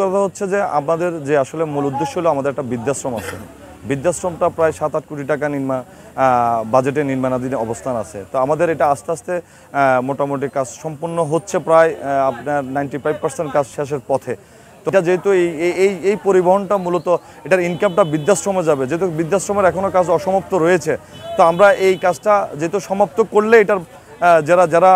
কথা হচ্ছে যে আমাদের যে আসলে মূল উদ্দেশ্য হলো আমাদের একটা বৃদ্ধাশ্রম আছে। বৃদ্ধাশ্রমটা প্রায় 7-8 কোটি টাকা বাজেটে নির্মাণাধীন অবস্থান আছে। তো আমাদের এটা আস্তে আস্তে মোটামুটি কাজ সম্পূর্ণ হচ্ছে, প্রায় আপনার 95% কাজ শেষের পথে। তো এটা যেহেতু এই পরিবহনটা মূলত এটার ইনকামটা বৃদ্ধাশ্রমে যাবে, যেহেতু বৃদ্ধাশ্রমের এখনও কাজ অসমাপ্ত রয়েছে। তো আমরা এই কাজটা যেহেতু সমাপ্ত করলে এটার যারা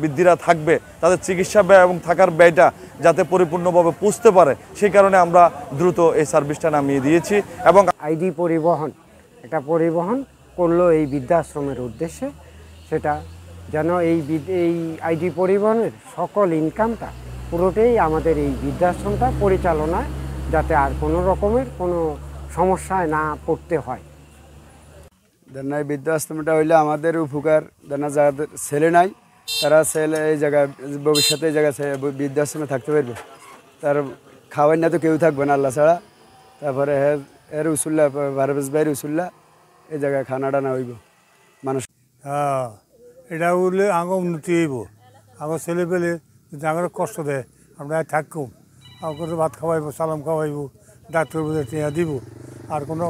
বৃদ্ধিরা থাকবে তাদের চিকিৎসা ব্যয় এবং থাকার ব্যয়টা যাতে পরিপূর্ণভাবে পুষতে পারে, সেই কারণে আমরা দ্রুত এই সার্ভিসটা নামিয়ে দিয়েছি। এবং আইডি পরিবহন একটা পরিবহন করলো এই বৃদ্ধাশ্রমের উদ্দেশ্যে, সেটা যেন এই আইডি পরিবহনের সকল ইনকামটা পুরোটাই আমাদের এই বৃদ্ধাশ্রমটা পরিচালনায়, যাতে আর কোনো রকমের কোনো সমস্যায় না পড়তে হয়। দেনা এই বৃদ্ধাশ্রমটা হইলে আমাদের উপকার। দেনা যাদের ছেলে নাই তারা ছেলে এই জায়গায় ভবিষ্যতে এই জায়গায় বৃদ্ধাশ্রমে থাকতে পারবে। তার খাওয়াই না তো কেউ থাকবে না আল্লাহ ছাড়া। তারপরে এর উসুল্লা ভারবেশ ভাইয়ের উসুল্লা এই জায়গায় খানাটা না হইব মানুষ। হ্যাঁ, এটা উঠলে আগে উন্নতি হইব। আগে ছেলে পেলে যদি আমার কষ্ট দেয় আমরা থাকুম, আমাকে ভাত খাওয়াইব, সালাম খাওয়াইব, ডাক্তার বুঝে টিয়া দিব, আর কোনো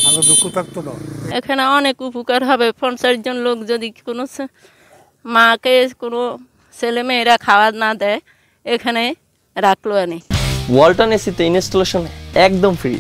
আমার দুঃখ থাকতো না। এখানে অনেক উপকার হবে। 50 জন লোক যদি কোনো মাকে কোনো ছেলে মেয়েরা খাওয়া না দেয়, এখানে রাখলো আনি। ওয়ালটন এসিতে ইনস্টলেশন একদম ফ্রি।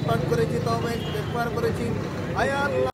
পাঠ করেছি, তবে দেখবার করেছি। আয় আল্লাহ